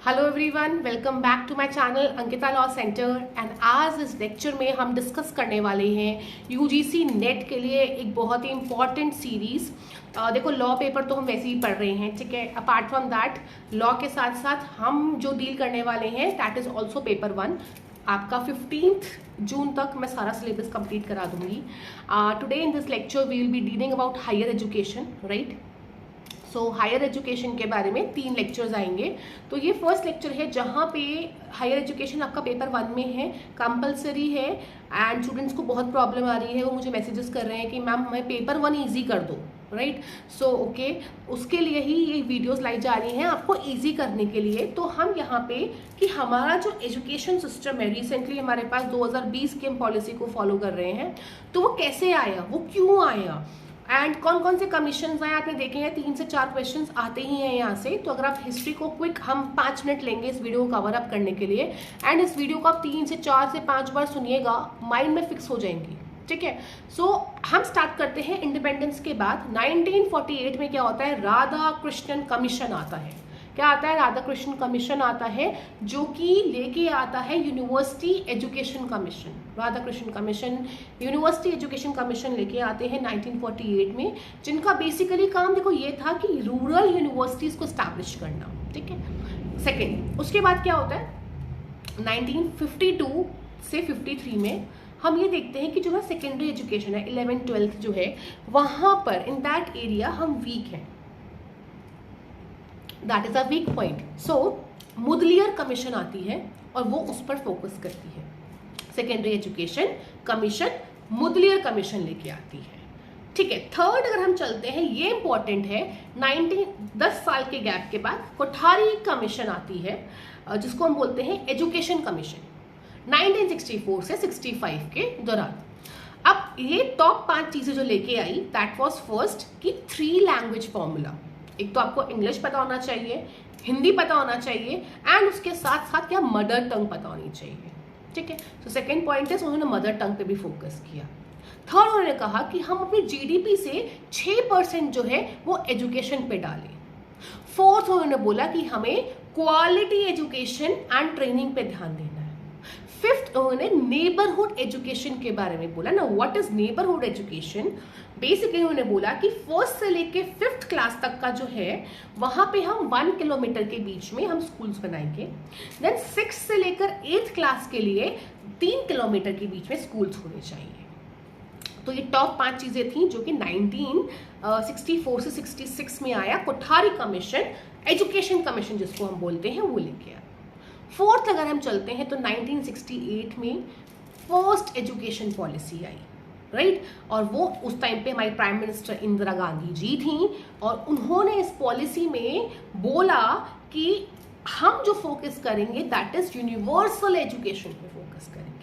Hello everyone, welcome back to my channel Ankita law centre. And आज इस lecture में हम डिस्कस करने वाले हैं यूजीसी नेट के लिए एक बहुत ही इंपॉर्टेंट सीरीज। देखो, लॉ पेपर तो हम वैसे ही पढ़ रहे हैं, ठीक है। अपार्ट फ्रॉम दैट, लॉ के साथ साथ हम जो डील करने वाले हैं दैट इज ऑल्सो पेपर 1। आपका 15 जून तक मैं सारा सिलेबस कंप्लीट करा दूंगी। Today in this lecture we will be dealing about higher education, right. So higher education के बारे में 3 लेक्चर्स आएंगे। तो ये फर्स्ट लेक्चर है जहाँ पे हायर एजुकेशन आपका पेपर 1 में है, कंपलसरी है। एंड स्टूडेंट्स को बहुत प्रॉब्लम आ रही है, वो मुझे मैसेजेस कर रहे हैं कि मैम हमें पेपर 1 ईजी कर दो, राइट। सो ओके, उसके लिए ही ये वीडियोस लाई जा रही हैं आपको ईजी करने के लिए। तो हम यहाँ पे कि हमारा जो एजुकेशन सिस्टम है, रिसेंटली हमारे पास 2020 की हम पॉलिसी को फॉलो कर रहे हैं, तो वो कैसे आया, वो क्यों आया, एंड कौन कौन से कमीशन आए आपने देखे हैं। 3 से 4 क्वेश्चंस आते ही हैं यहाँ से। तो अगर आप हिस्ट्री को क्विक, हम 5 मिनट लेंगे इस वीडियो को कवर अप करने के लिए। एंड इस वीडियो को आप 3 से 4 से 5 बार सुनिएगा, माइंड में फिक्स हो जाएंगी, ठीक है। सो हम स्टार्ट करते हैं इंडिपेंडेंस के बाद। 1948 में क्या होता है, राधा कृष्णन कमीशन आता है। क्या आता है, राधा कृष्णन कमीशन आता है, जो कि लेके आता है university education commission. Radha Krishnan commission university education commission लेके आते हैं 1948 में, जिनका बेसिकली काम देखो ये था कि रूरल यूनिवर्सिटीज को स्टैब्लिश करना, ठीक है। सेकेंड, उसके बाद क्या होता है 1952 से 53 में हम ये देखते हैं कि जो है सेकेंडरी एजुकेशन है, 11th-12th जो है, वहां पर इन दैट एरिया हम वीक हैं, that is a weak point. So Mudaliar commission आती है और वो उस पर फोकस करती है। Secondary education commission Mudaliar commission लेके आती है, ठीक है। थर्ड अगर हम चलते हैं, ये इंपॉर्टेंट है, 10 साल के गैप के बाद कोठारी कमीशन आती है, जिसको हम बोलते हैं एजुकेशन कमीशन, 1964 से 65 के दौरान। अब ये टॉप 5 चीजें जो लेके आई, दैट वाज फर्स्ट कि 3 लैंग्वेज फॉर्मूला। एक तो आपको इंग्लिश पता होना चाहिए, हिंदी पता होना चाहिए, एंड उसके साथ साथ क्या मदर टंग पता होनी चाहिए, ठीक है। तो सेकेंड पॉइंट है, उन्होंने मदर टंग पे भी फोकस किया। थर्ड, उन्होंने कहा कि हम अपनी जीडीपी से 6% जो है वो एजुकेशन पे डालें। फोर्थ, उन्होंने बोला कि हमें क्वालिटी एजुकेशन एंड ट्रेनिंग पे ध्यान देना है। फिफ्थ, उन्होंने नेबरहुड एजुकेशन के बारे में बोला ना। What is neighbourhood education? Basically उन्होंने बोला कि 1st से लेके 5th क्लास तक का जो है वहां पे हम 1 किलोमीटर के बीच में हम स्कूल्स बनाएंगे। देन 6th से लेकर 8th क्लास के लिए 3 किलोमीटर के बीच में स्कूल्स होने चाहिए। तो ये टॉप 5 चीजें थी जो कि 1964 से 66 में आया कोठारी कमीशन, एजुकेशन कमीशन जिसको हम बोलते हैं, वो लेके आया। फोर्थ अगर हम चलते हैं तो 1968 में फर्स्ट एजुकेशन पॉलिसी आई, राइट। और वो उस टाइम पे हमारी प्राइम मिनिस्टर इंदिरा गांधी जी थी, और उन्होंने इस पॉलिसी में बोला कि हम जो फोकस करेंगे दैट इज यूनिवर्सल एजुकेशन पे फोकस करेंगे।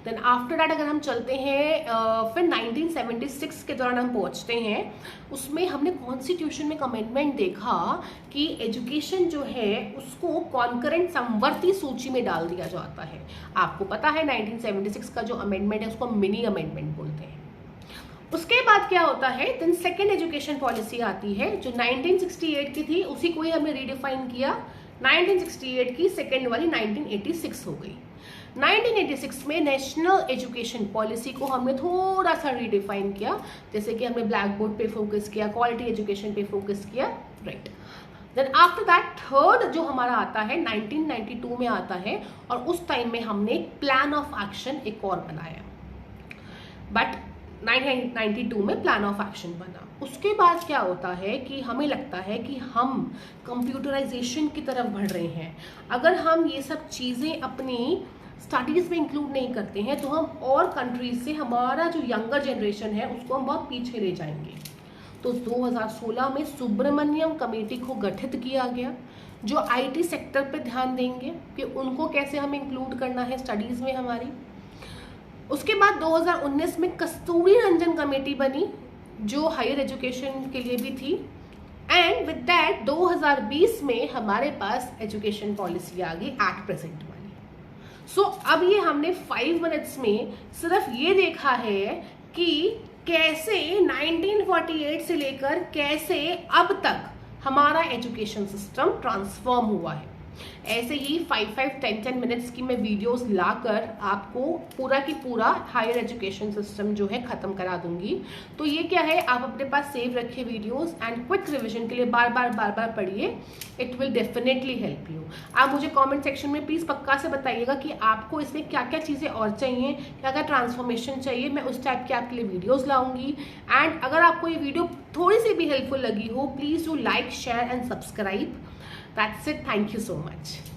देन आफ्टर दैट अगर हम चलते हैं, फिर 1976 के दौरान हम पहुंचते हैं, उसमें हमने कॉन्स्टिट्यूशन में अमेंडमेंट देखा कि एजुकेशन जो है उसको कॉन्करेंट समवर्ती सूची में डाल दिया जाता है। आपको पता है 1976 का जो अमेंडमेंट है उसको मिनी अमेंडमेंट बोलते हैं। उसके बाद क्या होता है, देन सेकेंड एजुकेशन पॉलिसी आती है जो 1968 की थी, उसी को ही हमने रीडिफाइन किया। 1968 की सेकेंड वाली 1986 हो गई। 1986 में नेशनल एजुकेशन पॉलिसी को हमने थोड़ा सा रीडिफाइन किया, जैसे कि हमने ब्लैक बोर्ड पे फोकस किया, क्वालिटी एजुकेशन पे फोकस किया, right. Then after that third जो हमारा आता है 1992 में आता है, और उस टाइम में हमने एक प्लान ऑफ एक्शन एक और बनाया, बट 1992 में प्लान ऑफ एक्शन बना। उसके बाद क्या होता है कि हमें लगता है कि हम कंप्यूटराइजेशन की तरफ बढ़ रहे हैं। अगर हम ये सब चीज़ें अपनी स्टडीज़ में इंक्लूड नहीं करते हैं तो हम और कंट्रीज से हमारा जो यंगर जनरेशन है उसको हम बहुत पीछे ले जाएंगे। तो 2016 में सुब्रमण्यम कमेटी को गठित किया गया, जो आईटी सेक्टर पे ध्यान देंगे कि उनको कैसे हमें इंक्लूड करना है स्टडीज़ में हमारी। उसके बाद 2019 में कस्तूरी रंजन कमेटी बनी, जो हायर एजुकेशन के लिए भी थी। एंड विद दैट 2020 में हमारे पास एजुकेशन पॉलिसी आ गई एट प्रेजेंट वाली। सो अब ये हमने 5 मिनट्स में सिर्फ ये देखा है कि कैसे 1948 से लेकर कैसे अब तक हमारा एजुकेशन सिस्टम ट्रांसफॉर्म हुआ है। ऐसे ही 5-5, 10-10 मिनट्स की मैं वीडियोस लाकर आपको पूरा की पूरा हायर एजुकेशन सिस्टम जो है ख़त्म करा दूंगी। तो ये क्या है, आप अपने पास सेव रखिए वीडियोस एंड क्विक रिविजन के लिए बार बार पढ़िए। It will definitely help you. आप मुझे कमेंट सेक्शन में प्लीज़ पक्का से बताइएगा कि आपको इसमें क्या क्या चीज़ें और चाहिए, क्या क्या ट्रांसफॉर्मेशन चाहिए। मैं उस टाइप के आपके लिए वीडियोज़ लाऊंगी। एंड अगर आपको ये वीडियो थोड़ी सी भी हेल्पफुल लगी हो, please do like, share and subscribe. That's it. Thank you so much.